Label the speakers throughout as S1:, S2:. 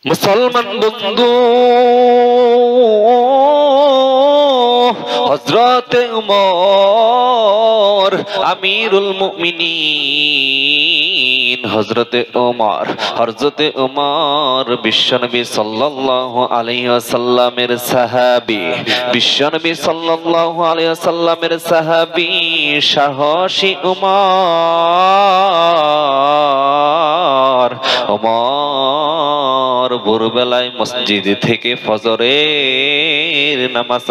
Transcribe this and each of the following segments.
S1: মুসলমান বন্ধু হযরতে ওমর আমিরুল মুমিনিন হযরতে ওমর বিশ্বনবী সাল্লাল্লাহু আলাইহি ওয়াসাল্লামের সাহাবী বিশ্বনবী সাল্লাল্লাহু আলাইহি ওয়াসাল্লামের সাহাবী সাহসী ওমর ভোরবেলায় মসজিদ থেকে ফজরের নামাজ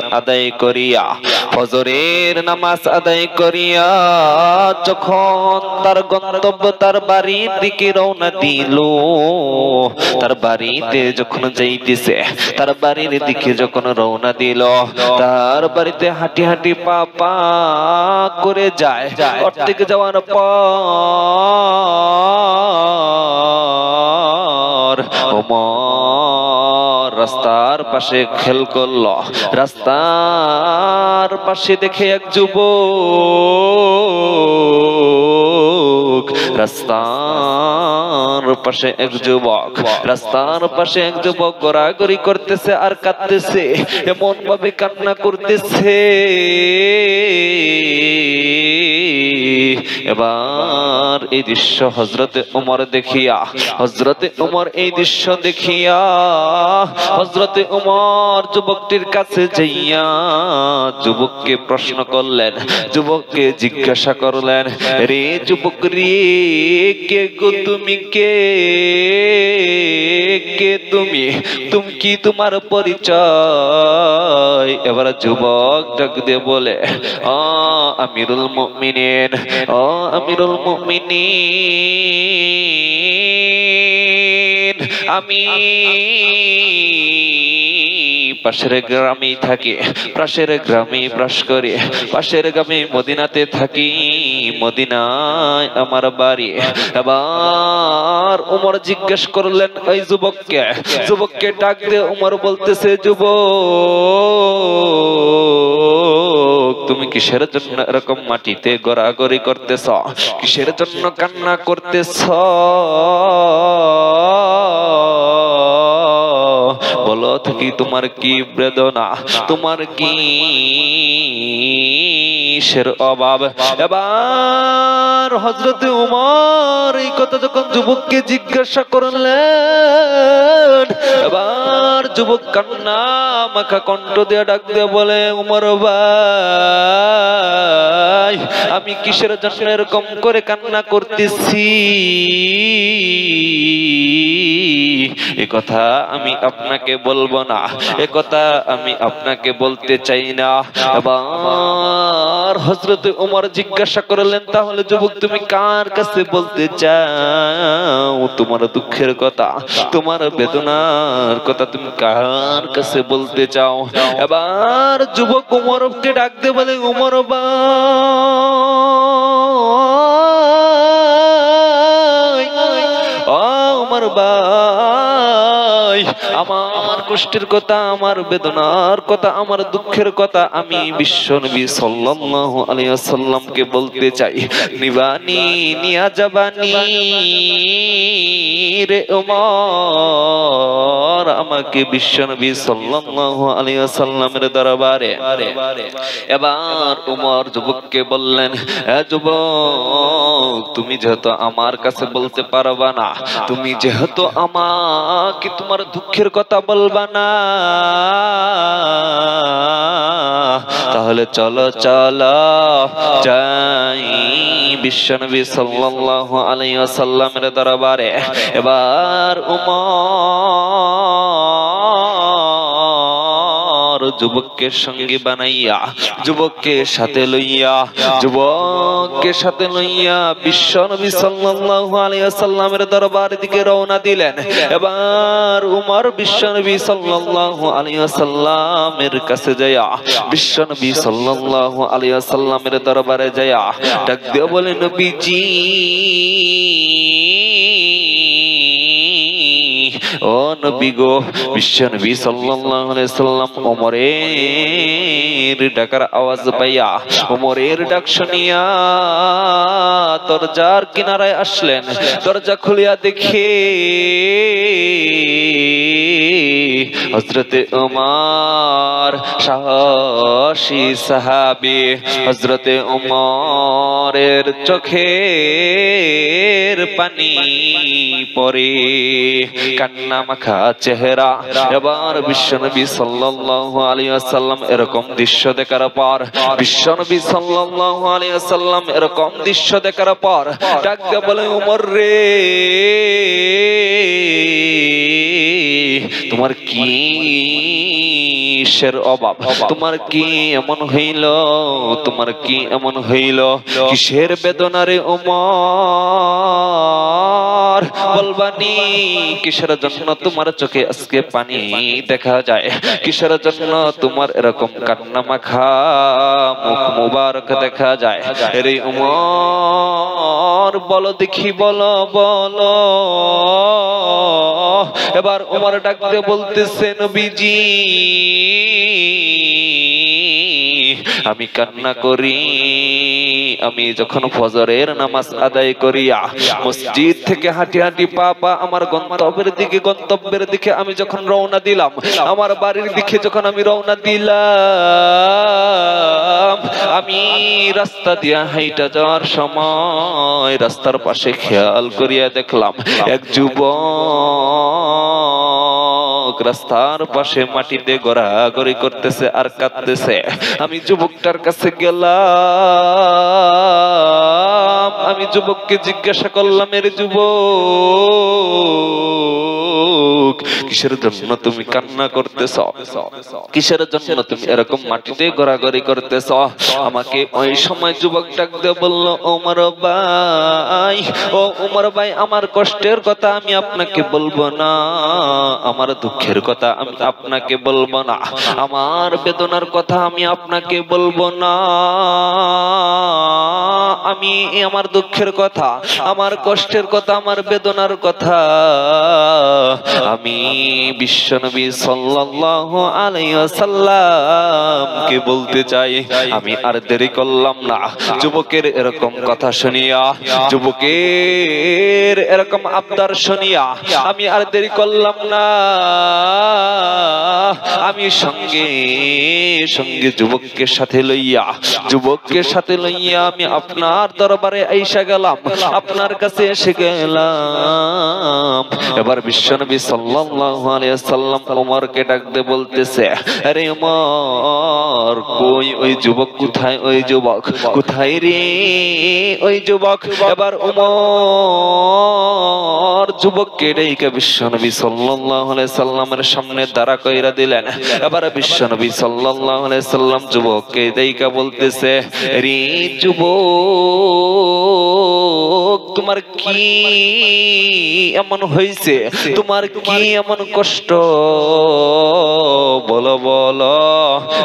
S1: আদায় করিয়া যখন তার গন্তব্য তার বাড়ির দিকে রওনা দিল, তার বাড়িতে যখন যাইতেছে, তার বাড়ির দিকে যখন রওনা দিল, তার বাড়িতে হাঁটি হাঁটি পা পা করে যায়। অর্ধেক যাওয়ার পর ওমর রাস্তার পাশে খেল করলো। রাস্তার পাশে দেখে এক যুবক, রাস্তার পাশে এক যুবক গড়াগড়ি করতেছে আর কাঁদতেছে, এমন ভাবে কান্না করতেছে। এবার এই দৃশ্য হযরতে ওমর দেখিয়া হযরতে ওমর যুবকটির কাছে যাইয়া যুবককে প্রশ্ন করলেন, যুবককে জিজ্ঞাসা করলেন, রে যুবক রে, কে গো তুমি? কে তুমি কি তোমার পরিচয়? এবার যুবক ডাক দিয়ে বলে, আমিরুল মুমিনিন, আমি পাশের গ্রামে থাকি, পাশের গ্রামে বাস করি, পাশের গ্রামে মদিনাতে থাকি, মদিনায় আমার বাড়ি। এবার ওমর জিজ্ঞেস করলেন ওই যুবককে ডাক দিয়ে ওমর বলতেছে, যুবক তুমি কিসের জন্য এরকম মাটিতে গড়াগড়ি করতেছ? কিসের জন্য কান্না করতেছ? বলো কি তোমার কি বেদনা, তোমার কি কিসের অভাব? এবার হযরতে ওমর এই কথা যখন যুবককে জিজ্ঞাসা করলেন, এবার যুবক কান্না মাখা কণ্ঠ দিয়ে ডাক দিয়ে বলে, ওমর ভাই, আমি কিসের জন্য এরকম করে কান্না করতেছি এ কথা আমি আপনাকে বলবো না, এ কথা আমি আপনাকে বলতে চাই না। এবার হযরতে ওমর জিজ্ঞাসা করলেন, তাহলে যুবক তুমি কার কাছে বলতে চাও তোমার দুঃখের কথা, তোমার বেদনার কথা তুমি কার কাছে বলতে চাও? এবার যুবক ওমরকে ডাক দিয়ে বলে, ওমর ভাই, আমার কষ্টের কথা, আমার বেদনার কথা, আমার দুঃখের কথা আমি বিশ্বনবী সাল্লাল্লাহু আলাইহি ওয়াসাল্লামকে বলতে চাই। নিবানি নিয়া যাবানি রে ওমর, আমাকে বিশ্বনবী সাল্লাল্লাহু আলাইহি ওয়াসাল্লামের দরবারে। এবার ওমর যুবককে বললেন, যুবক তুমি যেহেতু আমার কাছে বলতে পারবা না, তুমি যেহেতু আমাকে তোমার দুঃখের কথা বলবা না, তাহলে চলো যাই বিশ্বনবী সাল্লাল্লাহু আলাইহি ওয়াসাল্লামের দরবারে। এবার ওমর যুবককে সঙ্গী বানাইয়া, যুবককে সাথে লইয়া বিশ্বনবী সাল্লাল্লাহু আলাইহি ওয়াসাল্লামের দরবারের দিকে রওনা দিলেন। এবার ওমর বিশ্বনবী সাল্লাল্লাহু আলাইহি ওয়াসাল্লামের কাছে যায়া, বিশ্বনবী সাল্লাল্লাহু আলাইহি ওয়াসাল্লামের দরবারে যায়া ডাক দিয়ে বলে, নবীজি, ও নবী গো, বিশ্বনবী সাল্লাল্লাহু আলাইহি ওয়াসাল্লাম ওমরের ডাকার আওয়াজ পাইয়া, ওমরের ডাক শুনিয়া দরজার কিনারায় আসলেন। দরজা খুলিয়া দেখে হযরতে ওমর সাহসী সাহাবী, হযরতে ওমরের চোখের পানি পড়ে, কান্না মাখা চেহারা। এবার বিশ্বনবী সাল্লাল্লাহু আলাইহি ওয়াসাল্লাম এরকম দৃশ্য দেখার পর, বিশ্বনবী সাল্লাল্লাহু আলাইহি ওয়াসাল্লাম এরকম দৃশ্য দেখার পর ডাক দিয়ে বলে, ওমর রে, তোমার কিসের অভাব? তোমার কি এমন হইল? তোমার কি এমন হইল? কিসের বেদনা রে ওমর? বলবানি কিসের জন্য তোমার চোখে আজকে পানি দেখা যায়? কিসের জন্য তোমার এরকম কান্না মাখা মুখ মুবারক দেখা যায়? রে ওমর বলো দেখি, বলো বলো। এবার ওমর ডাক দিয়ে বলতেছে, নবীজি আমি কান্না করি আমি যখন ফজরের নামাজ আদায় করিয়া মসজিদ থেকে হাঁটি হাঁটি পা পা আমার গন্তব্যের দিকে আমি যখন রওনা দিলাম, আমার বাড়ির দিকে যখন আমি রওনা দিলাম, আমি রাস্তা দিয়া হাইটা যাওয়ার সময় রাস্তার পাশে খেয়াল করিয়া দেখলাম এক যুবক রাস্তার পাশে মাটিতে গড়াগড়ি করতেছে আর কাঁদতেছে। আমি যুবকটার কাছে গেলাম, আমি যুবককে জিজ্ঞাসা করলাম, এর যুবক কিসের জন্য তুমি কান্না করতেছ? কিসের জন্য তুমি এরকম মাটিতে গড়াগড়ি করতেছ? আমাকে ওই সময় যুবক ডাক দিয়ে বলল, ওমর ভাই, ও ওমর ভাই, আমার কষ্টের কথা আমি আপনাকে বলবো না, আমার দুঃখের কথা আমি আপনাকে বলবো না, আমার বেদনার কথা আমি আপনাকে বলবো না, আমি আমার দুঃখের কথা, আমার কষ্টের কথা, আমার বেদনার কথা আমি বিশ্বনবী সাল্লাল্লাহু আলাইহি ওয়াসাল্লামকে বলতে চাই। আমি আর দেরি করলাম না। যুবকের এরকম কথা শুনিয়া, যুবকের এরকম আবদার শুনিয়া আমি আর দেরি করলাম না। আমি সঙ্গে সঙ্গে যুবককে সাথে লইয়া আমি আপনার দরবারে আইসা গেলাম, আপনার কাছে এসে গেলাম। এবার বিশ্বনবী সাল্লাল্লাহু আলাইহি ওয়াসাল্লাম ওমরকে ডাক দিয়ে বলতেছে, আরে ওমর, কই ওই যুবক কোথায়? ওই যুবক কোথায় রে? ওই যুবক। এবার ওমর যুবককে ডেকে বিশ্বনবী সাল্লাল্লাহু আলাইহি সাল্লামের সামনে দাঁড়া কইরা দিলেন। এবার বিশ্বনবী সাল্লাল্লাহু আলাইহি সাল্লাম যুবককে ডেকে বলতেছে, রে যুবক, তোমার কি এমন হয়েছে? তোমার কি এমন কষ্ট? বলো বলো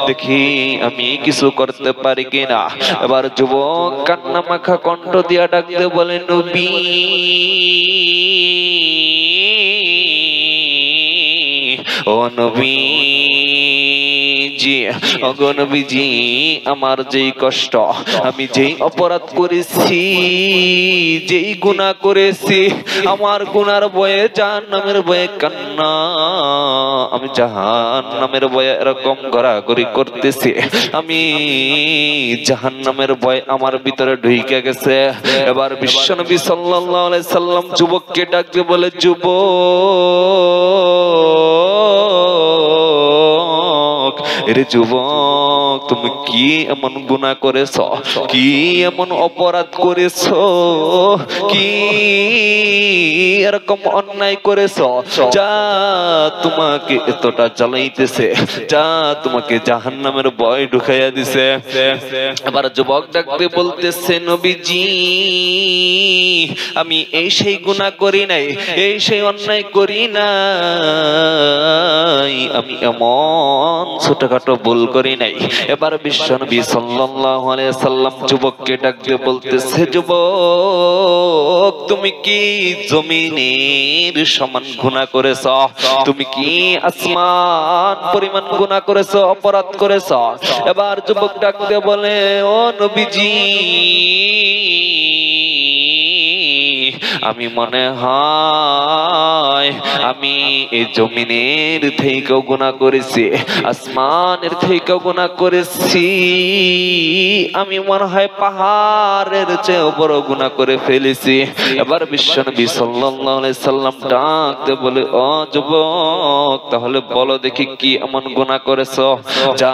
S1: দেখি আমি কিছু করতে পারি কিনা। এবার যুবক কান্না মাখা কণ্ঠ দিয়া ডাক দিয়ে বলে, নবী ও নবীজি, ওগো নবীজি, আমার যেই কষ্ট, আমি যেই অপরাধ করেছি, যেই গুনাহ করেছি, আমার গুনার ভয়ে জাহান্নামের ভয়ে কান্না, আমি জাহান্নামের ভয়ে এরকম ঘোরাঘুরি করতেছি, আমি জাহান্নামের ভয় আমার ভিতরে ঢুকে গেছে। এবার বিশ্বনবী সাল্লাল্লাহু আলাইহি সাল্লাম যুবককে ডাক দিয়ে বলে, যুবক, এরে যুবক, তুমি কি এমন গুনাহ করেছো? কি এমন অপরাধ করেছো? কি এরকম অন্যায় করেছো যা তোমাকে এতটা জ্বালাইতেছে, যা তোমাকে জাহান্নামের ভয় ঢুকাইয়া দিছে? এবার যুবক ডাকতে বলতেছে, নবীজি, আমি এই সেই গুনাহ করি নাই, এই সেই অন্যায় করি নাই, আমি এমন ছোটখাটো ভুল করি নাই। এবার বিশ্বনবী সাল্লাল্লাহু আলাইহি সাল্লাম যুবককে ডাক দিয়ে বলতেছে, যুবক, তুমি কি জমিনের সমান গুনাহ করেছো? তুমি কি আসমান পরিমাণ গুনাহ করেছো, অপরাধ করেছো? এবার যুবক ডাক দিয়ে বলে, ও নবীজি, আমি মনে হয় আমি এই জমিনের থেকেও গুনাহ করেছি, আসমানের থেকেও গুনাহ করেছি, আমি মনে হয় পাহাড়ের চেয়ে বড় গুনাহ করে ফেলেছি। এবার বিশ্বনবী সাল্লাল্লাহু আলাইহি সাল্লাম ডাক দিয়ে বলে, ও যুবক, তাহলে বলো দেখি কি এমন গুনাহ করেছো যা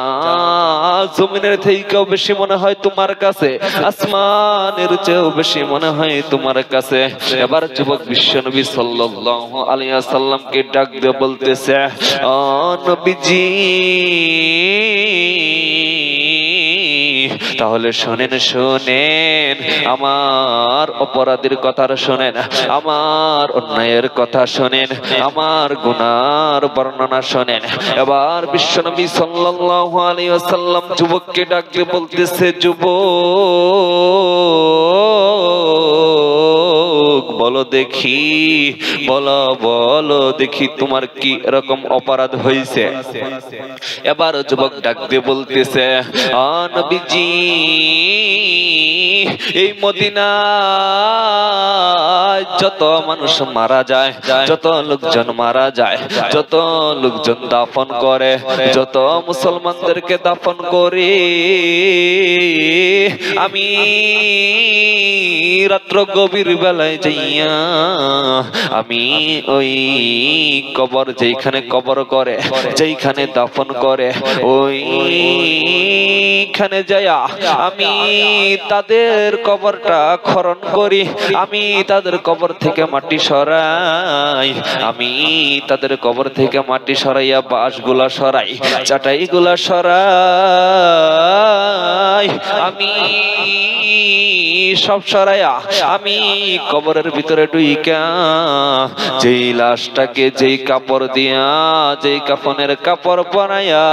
S1: জমিনের থেকেও বেশি মনে হয় তোমার কাছে, আসমানের চেয়েও বেশি মনে হয় তোমার কাছে। এবার যুবক বিশ্বনবী সাল্লাল্লাহু আলাইহি ওয়াসাল্লামকে ডাক দিয়ে বলতেছে, ও নবীজি, তাহলে শোনেন শোনেন, আমার অপরাধের কথা শোনেন, আমার অন্যায়ের কথা শোনেন, আমার গুনার বর্ণনা শোনেন। এবার বিশ্বনবী সাল্লাল্লাহু আলাইহি ওয়াসাল্লাম যুবককে ডাক দিয়ে বলতেছে, যুবক বলো দেখি, বলো বলো দেখি তোমার কি এরকম অপরাধ হয়েছে। এবার যুবক ডাক দিয়ে বলতেছে, ও নবীজি, এই মদিনায় যত মানুষ মারা যায়, যত লোকজন মারা যায়, যত লোকজন দাফন করে, যত মুসলমানদেরকে দাফন করে, আমি রাত্র গভীর বেলায় যাইয়া আমি ওই কবর, যেখানে কবর করে, যেখানে দাফন করে, ওইখানে যাইয়া আমি তাদের কবরটা খনন করি, আমি তাদের কবর থেকে মাটি সরাই, আমি তাদের কবর থেকে মাটি সরাইয়া বাঁশগুলা সরাই, চাটাইগুলা সরাই, আমি সব সরাইয়া আমি কবরের ভিতরে ঢুইকা যেই লাশটাকে যেই কাপড় দিয়া, যেই কাফনের কাপড় পরাইয়া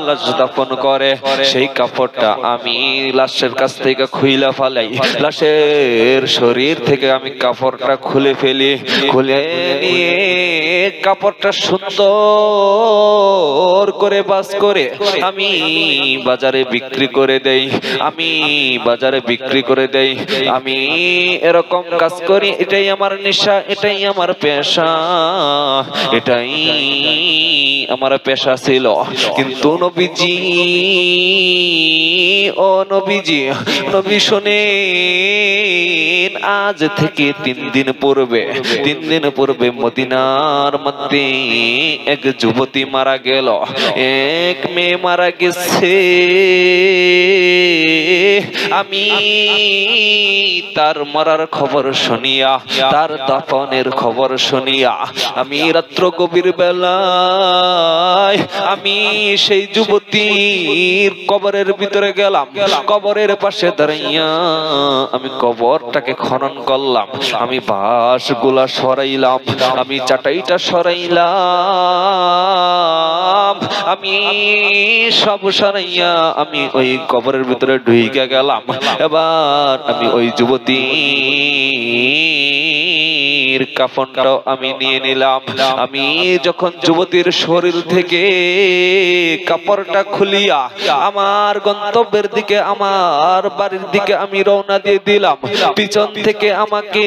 S1: লাশ দাফন করে, সেই কাপড়টা আমি লাশের কাছ থেকে খুইলা ফালাই, লাশের শরীর থেকে আমি কাপড়টা খুলে ফেলি, খুলে নিয়ে কাপড়টা সুন্দর করে বাস করে আমি বাজারে বিক্রি করে দেই, আমি বাজারে বিক্রি করে দেই। আমি এরকম কাজ করি, এটাই আমার নেশা, এটাই আমার পেশা, এটাই আমার পেশা ছিল। কিন্তু নবীজি, ও নবীজি, নবী শুনেন, আজ থেকে 3 দিন পূর্বে মদিনার মধ্যে এক যুবতী মারা গেল, এক মেয়ে মারা গেছে। আমি তার মরার খবর শুনিয়া, তার দাফনের খবর শুনিয়া আমি রাত্র গভীর বেলায় আমি সেই যুবতীর কবরের ভিতরে গেলাম, কবরের পাশে দাঁড়াইয়া আমি কবরটাকে খনন করলাম, আমি বাঁশগুলা সরাইলাম, আমি চাটাইটা সরাইলাম, আমি সব সরাইয়া আমি ওই কবরের ভিতরে ঢুইকা গেলাম। এবার আমি ওই যুবতীর কাফনটাও আমি নিয়ে নিলাম। আমি যখন যুবতীর শরীর থেকে কাপড়টা খুলিয়া আমার গন্তব্যের দিকে, আমার বাড়ির দিকে আমি রওনা দিয়ে দিলাম, পিছন থেকে আমাকে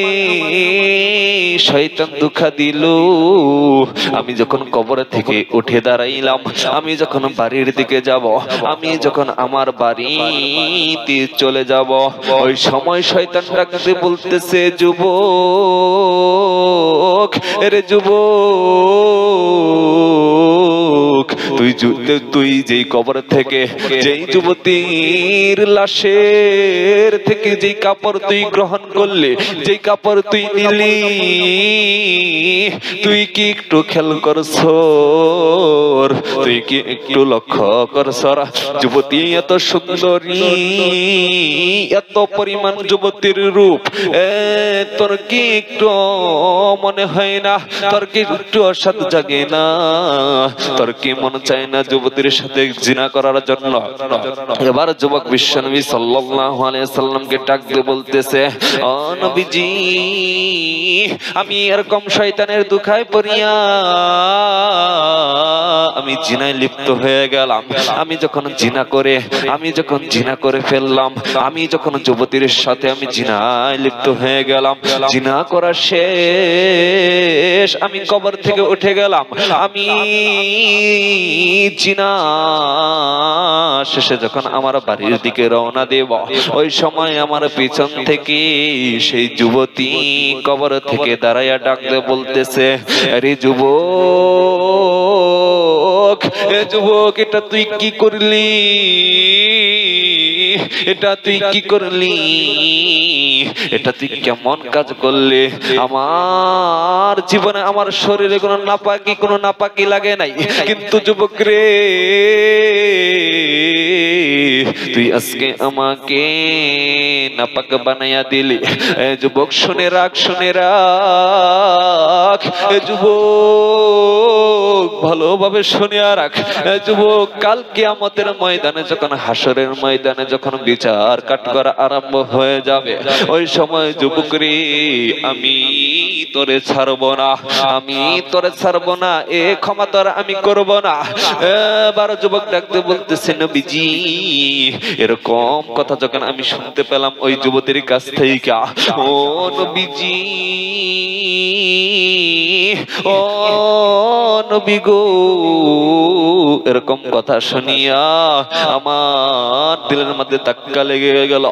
S1: শয়তান ধোঁকা দিল। আমি যখন কবর থেকে উঠে দাঁড়াইলাম, আমি যখন বাড়ির দিকে যাব, আমি যখন আমার বাড়িতে চলে যাব, ওই সময় শয়তান ডাকতে বলতেছে, যুবক, এরে যুবক, তুই যেই কবর থেকে, যেই যুবতীর লাশের থেকে যেই কাপড় তুই গ্রহণ করলে, যেই কাপড় তুই নিলি, তুই কি একটু খেয়াল করছ? তুই কি একটু লক্ষ্য করছ? যুবতী এত সুন্দরী, এত পরিমাণ যুবতীর রূপ, তোর কি একটু মনে হয় না? তোর কি একটু অসাধ জাগে না? তোর কি মনে চায় না যুবতীর সাথে জিনা করার জন্য? এবার যুবক বিশ্বনবী সাল্লাল্লাহু আলাইহি ওয়াসাল্লামকে ডাক দিয়ে বলতেছে, ও নবীজি, আমি এরকম শয়তানের দুখায় পড়িয়া আমি আমি জিনায় লিপ্ত হয়ে গেলাম। আমি যখন জিনা করে ফেললাম, আমি যখন যুবতীর সাথে আমি জিনায় লিপ্ত হয়ে গেলাম, জিনা করা শেষ, আমি কবর থেকে উঠে গেলাম। আমি জিনা শেষে যখন আমার বাড়ির দিকে রওনা দেব, ওই সময় আমার পিছন থেকে সেই যুবতী কবর থেকে দাঁড়াইয়া ডাকতে বলতেছে, আরে যুবক, এ যুবক, এটা তুই কি করলি? এটা তুই কি করলি? এটা তুই কেমন কাজ করলি? আমার জীবনে আমার শরীরে কোনো নাপাকি লাগে নাই, কিন্তু যুবক রে, তুই আজকে আমাকে নাপাক বানাইয়া দিলি। যুবক শুনে রাখ, যুবক ভালোভাবে শুনে রাখ। যুবক, কাল কিয়ামতের ময়দানে যখন, হাসরের ময়দানে যখন বিচার কাঠগড়া আরম্ভ হয়ে যাবে, ওই সময় যুবক রে, আমি তোরে ছাড়বো না, এ ক্ষমা তোর আমি করব না। এবার যুবক ডাকতে বলতেছে, নবীজি, এরকম কথা যখন আমি শুনতে পেলাম ওই যুবতীর কাছ থেকে, ও নবীজি, ও নবী গো, এরকম কথা শুনিয়া আমার দিলের মধ্যে ধাক্কা লেগে গেল,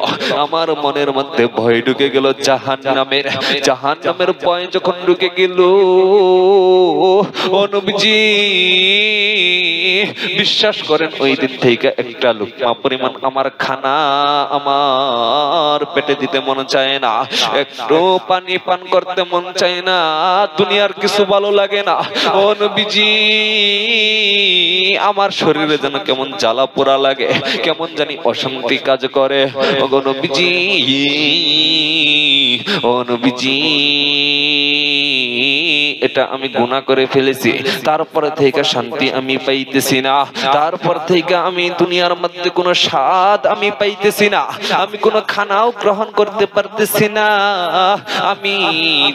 S1: আমার মনের মধ্যে ভয় ঢুকে গেল। জাহান্নামের ভয় যখন ঢুকে গেল, ও নবীজি বিশ্বাস করেন, ওই দিন থেকে একটা লুকমা পরিমাণ আমার খানা আমার পেটে দিতে মন চায় না, একটু পানি পান করতে মন চায় না, দুনিয়ার কিছু ভালো লাগে না। ও নবীজি, আমার শরীরে যেন কেমন জ্বালা পোড়া লাগে, কেমন জানি অশান্তি কাজ করে। ও নবীজি, ও নবীজি, এটা আমি গুনাহ করে ফেলেছি, তারপরে থেকে শান্তি আমি পাইতেছি না, তারপর থেকে আমি দুনিয়ার মধ্যে কোনো স্বাদ আমি পাইতেছি না, আমি কোনো খানাও গ্রহণ করতে পারতেছি না, আমি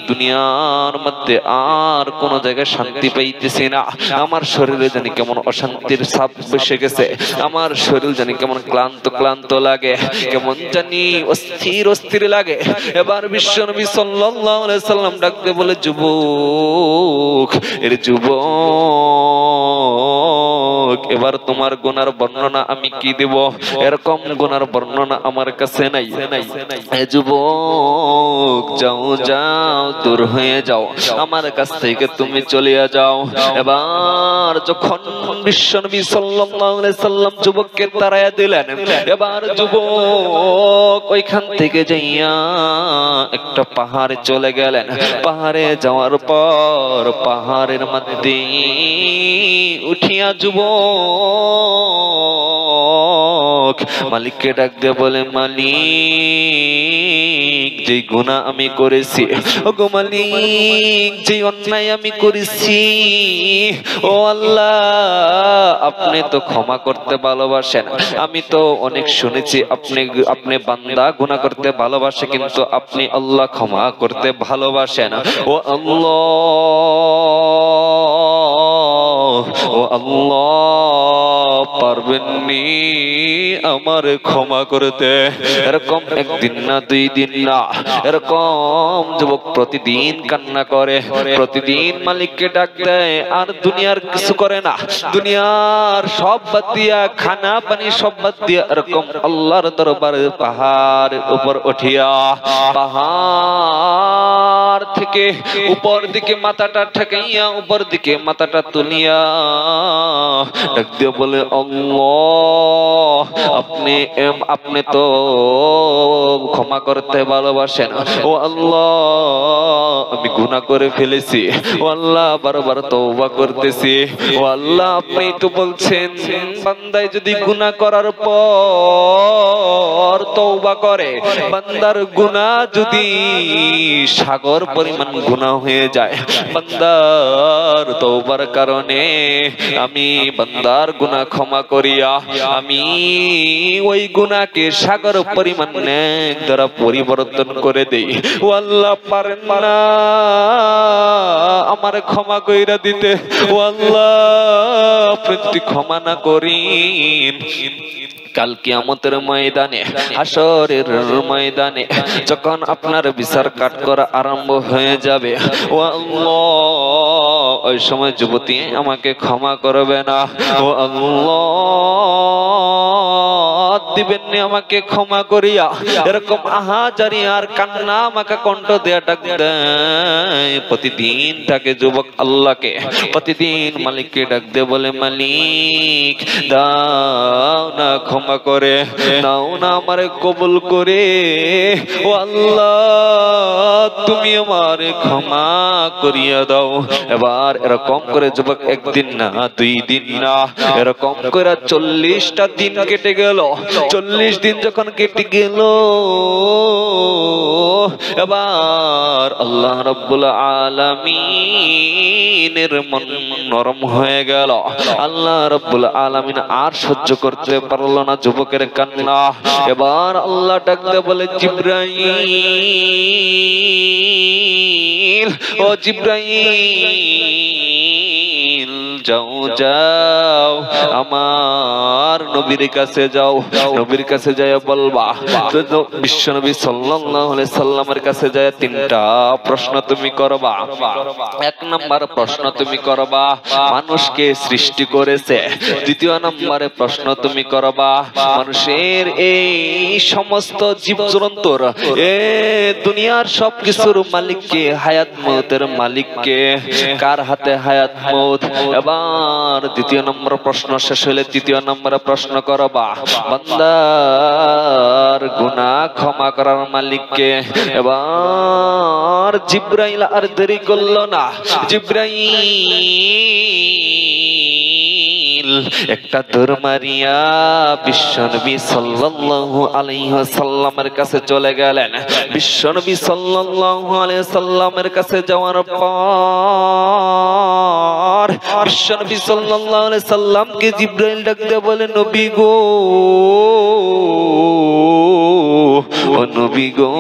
S1: দুনিয়ার মধ্যে আর কোনো জায়গায় শান্তি পাইতেছি না, আমার শরীরে জানি কেমন অশান্তির ছাপ বসে গেছে, আমার শরীর জানি কেমন ক্লান্ত লাগে, কেমন জানি অস্থির লাগে। এবার বিশ্বনবী সাল্লাল্লাহু আলাইহি সাল্লাম ডাকতে বলে, যুবক, এবার তোমার গুনার বর্ণনা আমি কি দেব? এরকম গুনার বর্ণনা আমার কাছে নাই। যুবক, যাও, দূর হয়ে যাও, আমার কাছ থেকে তুমি চলে যাও। এবার যখন বিশ্বনবী সাল্লাল্লাহু আলাইহি সাল্লাম যুবককে তাড়াইয়া দিলেন, এবার যুবক ওইখান থেকে যাইয়া একটা পাহাড়ে চলে গেলেন। পাহাড়ে যাওয়ার পর পাহাড়ের মধ্যে উঠিয়া যুবক মালিককে ডাক দিয়ে বলে, মালিক, যে গুনাহ আমি করেছি, ওগো মালিক, যে অন্যায় আমি করেছি, ও আল্লাহ, আপনি তো ক্ষমা করতে ভালোবাসেন। আমি তো অনেক শুনেছি আপনি বান্দা গুনাহ করতে ভালোবাসে, কিন্তু আপনি আল্লাহ ক্ষমা করতে ভালোবাসেন। ও আল্লাহ, পারবেননি আমার ক্ষমা করতে? এরকম একদিন না, দুই দিন না, এরকম যুবক প্রতিদিন কান্না করে, প্রতিদিন মালিককে ডাক দেয়, আর দুনিয়ার কিছু করে না, দুনিয়ার সব বাদ দিয়া, খানা পানি সব বাদ দিয়া, এরকম আল্লাহর দরবারে পাহাড়ের উপর উঠিয়া, পাহাড় থেকে উপর দিকে মাথাটা ঠেকাইয়া, উপর দিকে মাথাটা তুলিয়া ডাক দিয়ে বলে, আল্লাহ, আপনি তো ক্ষমা করতে ভালোবাসেন। ও আল্লাহ, আমি গুনাহ করে ফেলেছি, ও আল্লাহ, বারবার তওবা করতেছি। ও আল্লাহ, আপনি তো বলছেন, বান্দায় যদি গুনাহ করার পর তওবা করে, বান্দার গুনাহ যদি সাগর পরিমাণ গুনাহ হয়ে যায়, বান্দার তওবার কারণে আমি বান্দার গুনাহ ক্ষমা করিয়া আমি ওই গুনাহকে সাগর পরিমাণ নেক দ্বারা পরিবর্তন করে দেই। ও আল্লাহ পারেন না আমারে ক্ষমা কইরা দিতে, ও আল্লাহ আপনি ক্ষমা না করিন, কাল কিয়ামতের ময়দানে, হাসরের ময়দানে যখন আপনার বিচার কাট করা আরম্ভ হয়ে যাবে, ও আল্লাহ ওই সময় যুবতী আমাকে ক্ষমা করবে না, ও আল্লাহ দিবেন না আমাকে ক্ষমা করিয়া, এরকম আহাজারি আর কান্না আমাকে কণ্ঠ দেয়া ডাক দেয়। প্রতিদিন তাকে যুবক আল্লাহকে প্রতিদিন মালিককে ডাক দে, বলে মালিক দাও না ক্ষমা করে, নাও না আমারে কবুল করে, ও আল্লাহ তুমি আমারে ক্ষমা করিয়া দাও। এবার এরকম করে যুবক একদিন না দুই দিন না এরকম করে 40টা দিন কেটে গেল। 40 দিন যখন কেটে গেল, এবার আল্লাহ রাব্বুল আলামিনের মন নরম হয়ে গেল। আল্লাহ রাব্বুল আলামিন আর সহ্য করতে পারল না যুবকের কান্না। এবার আল্লাহ ডাকতে বলে, জিবরাইল, ও জিবরাইল যাও যাও আমার নবীর কাছে যাও, নবীর কাছে যায় বলবা বিশ্বনবী সাল্লাল্লাহু আলাইহি সাল্লামের কাছে যায় 3টা প্রশ্ন তুমি করবা। 1 নাম্বার প্রশ্ন তুমি করবা মানুষকে সৃষ্টি করেছে। 2 নম্বরে প্রশ্ন তুমি করবা মানুষের এই সমস্ত জীবজন্তুর দুনিয়ার সবকিছুর মালিককে, হায়াত মউতের মালিককে, কার হাতে হায়াত মউত। এবার 2 নম্বর প্রশ্ন শেষ হলে 3 নম্বরে প্রশ্ন করবা বান্দার গুনাহ ক্ষমা করার মালিককে। এবার জিবরাইল আর দেরি করল না, জিবরাইল একটা দৌড় মারিয়া বিশ্বনবী সাল্লাল্লাহু আলাইহি ওয়াসাল্লামের কাছে চলে গেলেন। বিশ্বনবী সাল্লাল্লাহু আলাইহি ওয়াসাল্লামের কাছে যাওয়ার পর বিশ্বনবী সাল্লাল্লাহু আলাইহি ওয়াসাল্লামকে জিবরাইল ডাক দিয়ে বলে, নবী গো, ও নবী গো,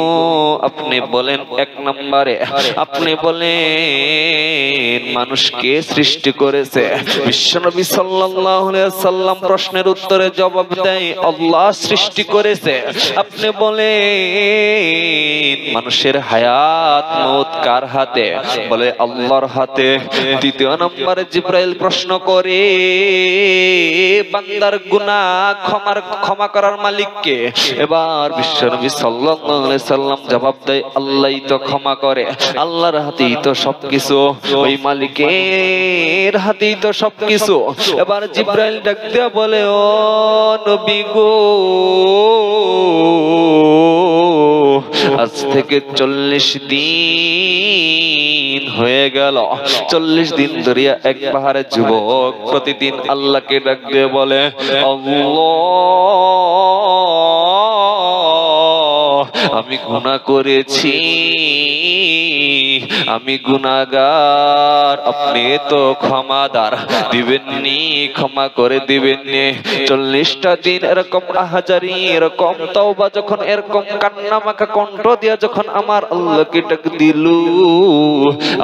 S1: আপনি বলেন 1 নম্বরে আপনি বলেন মানুষকে সৃষ্টি করেছে। বিশ্বনবী সাল্লাল্লাহু আলাইহি ওয়াসাল্লাম প্রশ্নের উত্তরে জবাব দেয় আল্লাহ সৃষ্টি করেছে। আপনি বলেন মানুষের হায়াত মউত কার হাতে? বলে আল্লাহর হাতে। 2 নম্বরে জিবরাইল প্রশ্ন করে বান্দার গুনাহ ক্ষমা করার মালিককে। এবার বিশ্বনবী সাল্লাল্লাহু আলাইহি সাল্লাম জবাব দেয় আল্লাহই তো ক্ষমা করে, আল্লাহর হাতেই তো সবকিছু, ওই মালিকের হাতেই তো সবকিছু। এবার জিবরাইল ডাক দিয়ে বলে, ও নবী গো, আজ থেকে 40 দিন হয়ে গেল। 40 দিন ধরিয়া এক পাহাড়ে যুবক প্রতিদিন আল্লাহকে ডাক দিয়ে বলে, আল্লাহ আমি গুনাহ করেছি, আমি গুনাহগার, আপনি তো ক্ষমাদার, দিবেননি, ক্ষমা করে দিবেননি। 40টা দিন এরকম আহাজারি, এরকম তওবা, যখন এরকম কান্না মাখা কণ্ঠ দিয়া যখন আমার আল্লাহকে ডাক দিল,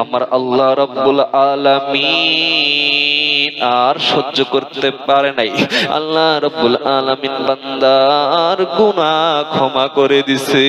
S1: আমার আল্লাহ রাব্বুল আলামিন আর সহ্য করতে পারে নাই। আল্লাহ রাব্বুল আলামিন বান্দার গুনাহ ক্ষমা করে দিছে।